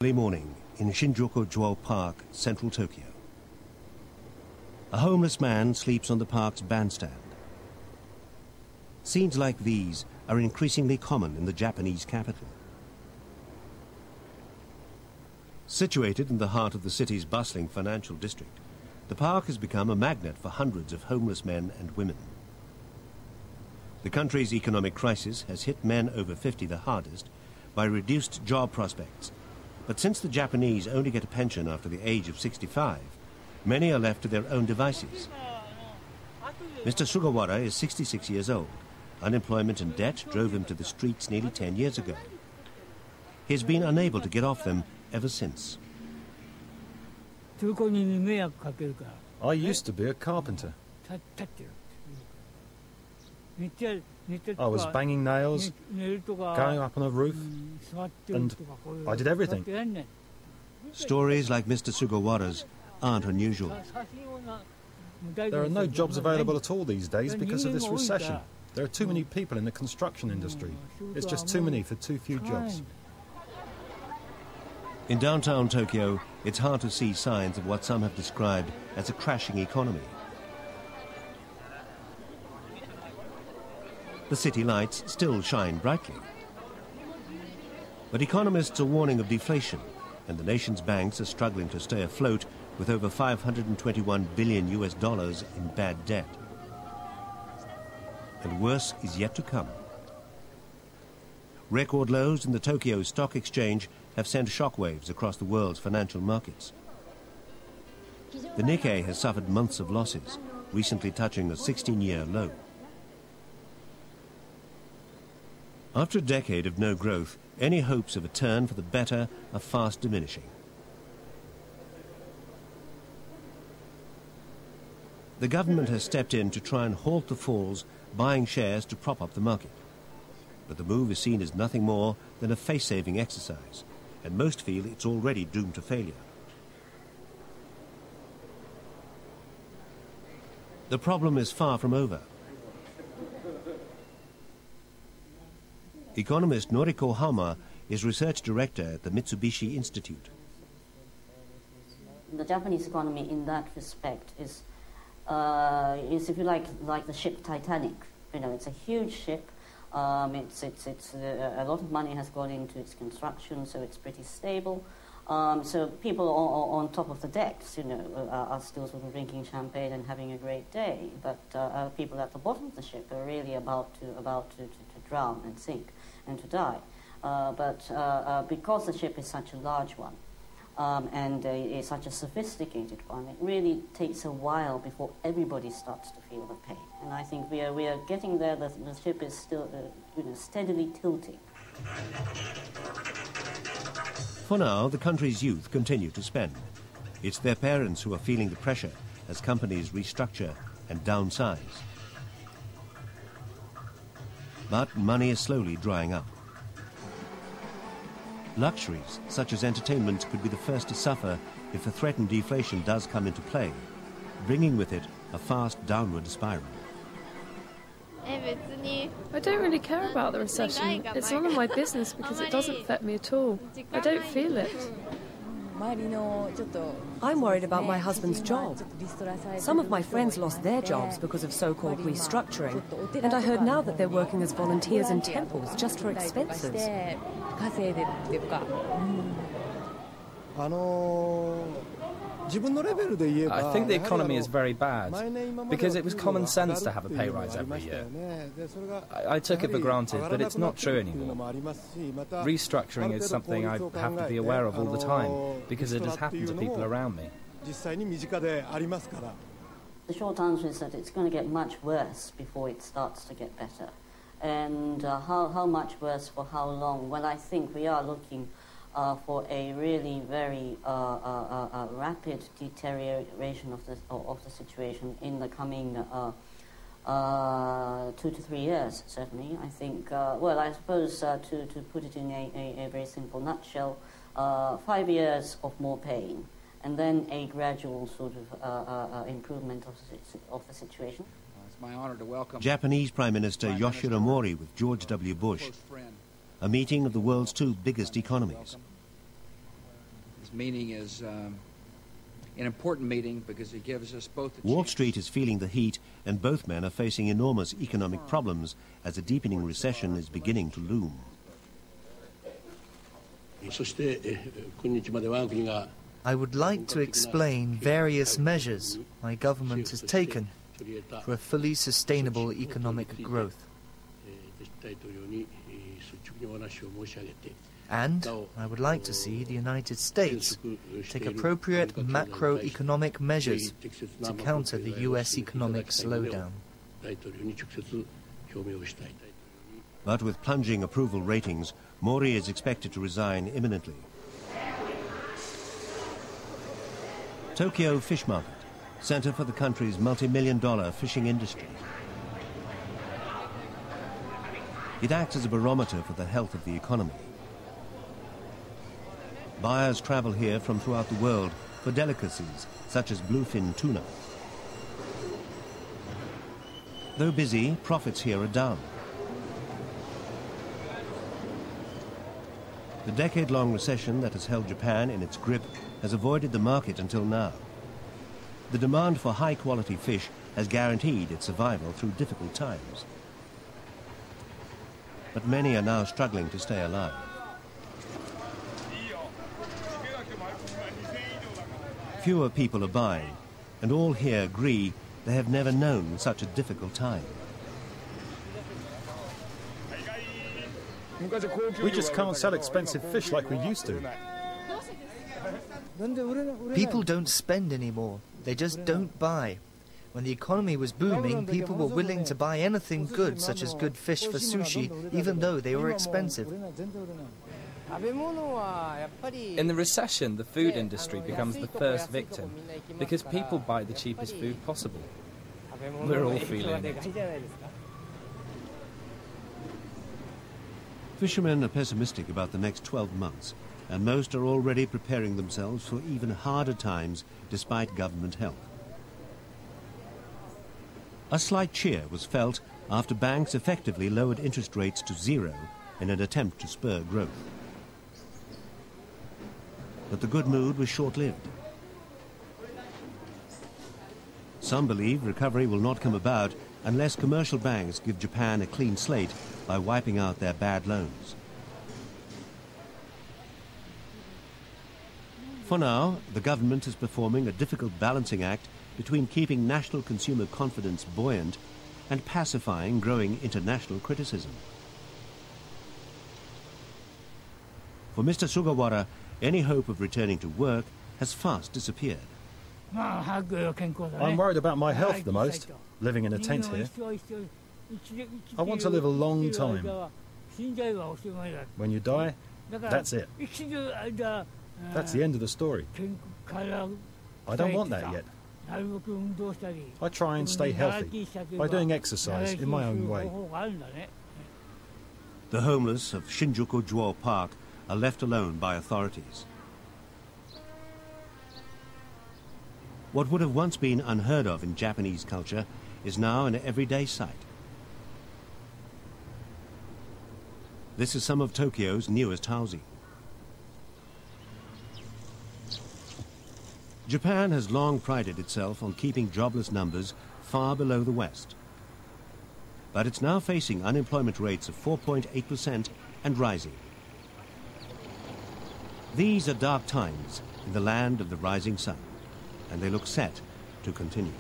Early morning in Shinjuku-jo Park, central Tokyo. A homeless man sleeps on the park's bandstand. Scenes like these are increasingly common in the Japanese capital. Situated in the heart of the city's bustling financial district, the park has become a magnet for hundreds of homeless men and women. The country's economic crisis has hit men over 50 the hardest by reduced job prospects. But since the Japanese only get a pension after the age of 65, many are left to their own devices. Mr. Sugawara is 66 years old. Unemployment and debt drove him to the streets nearly 10 years ago. He has been unable to get off them ever since. I used to be a carpenter. I was banging nails, going up on a roof, and I did everything. Stories like Mr. Sugawara's aren't unusual. There are no jobs available at all these days because of this recession. There are too many people in the construction industry. It's just too many for too few jobs. In downtown Tokyo, it's hard to see signs of what some have described as a crashing economy. The city lights still shine brightly. But economists are warning of deflation, and the nation's banks are struggling to stay afloat with over $521 billion in bad debt. And worse is yet to come. Record lows in the Tokyo Stock Exchange have sent shockwaves across the world's financial markets. The Nikkei has suffered months of losses, recently touching a 16-year low. After a decade of no growth, any hopes of a turn for the better are fast diminishing. The government has stepped in to try and halt the falls, buying shares to prop up the market. But the move is seen as nothing more than a face-saving exercise, and most feel it's already doomed to failure. The problem is far from over. Economist Noriko Hama is research director at the Mitsubishi Institute. The Japanese economy in that respect is if you like the ship Titanic. You know, it's a huge ship. A lot of money has gone into its construction, so it's pretty stable. So people on top of the decks, you know, are still sort of drinking champagne and having a great day. But people at the bottom of the ship are really about to drown and sink and to die. But because the ship is such a large one and is such a sophisticated one, it really takes a while before everybody starts to feel the pain. And I think we are getting there. The ship is still steadily tilting. For now, the country's youth continue to spend. It's their parents who are feeling the pressure as companies restructure and downsize. But money is slowly drying up. Luxuries, such as entertainment, could be the first to suffer if the threatened deflation does come into play, bringing with it a fast downward spiral. I don't really care about the recession. It's none of my business because it doesn't affect me at all. I don't feel it. I'm worried about my husband's job. Some of my friends lost their jobs because of so-called restructuring, and I heard now that they're working as volunteers in temples just for expenses. I think the economy is very bad because it was common sense to have a pay rise every year. I took it for granted, but it's not true anymore. Restructuring is something I have to be aware of all the time because it has happened to people around me. The short answer is that it's going to get much worse before it starts to get better. And how much worse for how long? Well, I think we are looking for a really very rapid deterioration of the situation in the coming 2 to 3 years, certainly. I think, well, I suppose to put it in a very simple nutshell, 5 years of more pain, and then a gradual sort of improvement of the situation. It's my honor to welcome Japanese Prime Minister Yoshihiro Mori with George W. Bush, a meeting of the world's two biggest economies. This meeting is an important meeting because it gives us both the Wall Street is feeling the heat, and both men are facing enormous economic problems as a deepening recession is beginning to loom. I would like to explain various measures my government has taken for a fully sustainable economic growth. And I would like to see the United States take appropriate macroeconomic measures to counter the US economic slowdown. But with plunging approval ratings, Mori is expected to resign imminently. Tokyo Fish Market, centre for the country's multi-million-dollar fishing industry. It acts as a barometer for the health of the economy. Buyers travel here from throughout the world for delicacies such as bluefin tuna. Though busy, profits here are down. The decade-long recession that has held Japan in its grip has avoided the market until now. The demand for high-quality fish has guaranteed its survival through difficult times. But many are now struggling to stay alive. Fewer people are buying, and all here agree they have never known such a difficult time. We just can't sell expensive fish like we used to. People don't spend anymore. They just don't buy. When the economy was booming, people were willing to buy anything good, such as good fish for sushi, even though they were expensive. In the recession, the food industry becomes the first victim because people buy the cheapest food possible. We're all feeling it. Fishermen are pessimistic about the next 12 months, and most are already preparing themselves for even harder times despite government help. A slight cheer was felt after banks effectively lowered interest rates to zero in an attempt to spur growth. But the good mood was short-lived. Some believe recovery will not come about unless commercial banks give Japan a clean slate by wiping out their bad loans. For now, the government is performing a difficult balancing act between keeping national consumer confidence buoyant and pacifying growing international criticism. For Mr. Sugawara, any hope of returning to work has fast disappeared. I'm worried about my health the most, living in a tent here. I want to live a long time. When you die, that's it. That's the end of the story. I don't want that yet. I try and stay healthy by doing exercise in my own way. The homeless of Shinjuku-Juo Park are left alone by authorities. What would have once been unheard of in Japanese culture is now an everyday sight. This is some of Tokyo's newest housing. Japan has long prided itself on keeping jobless numbers far below the West. But it's now facing unemployment rates of 4.8% and rising. These are dark times in the land of the rising sun, and they look set to continue.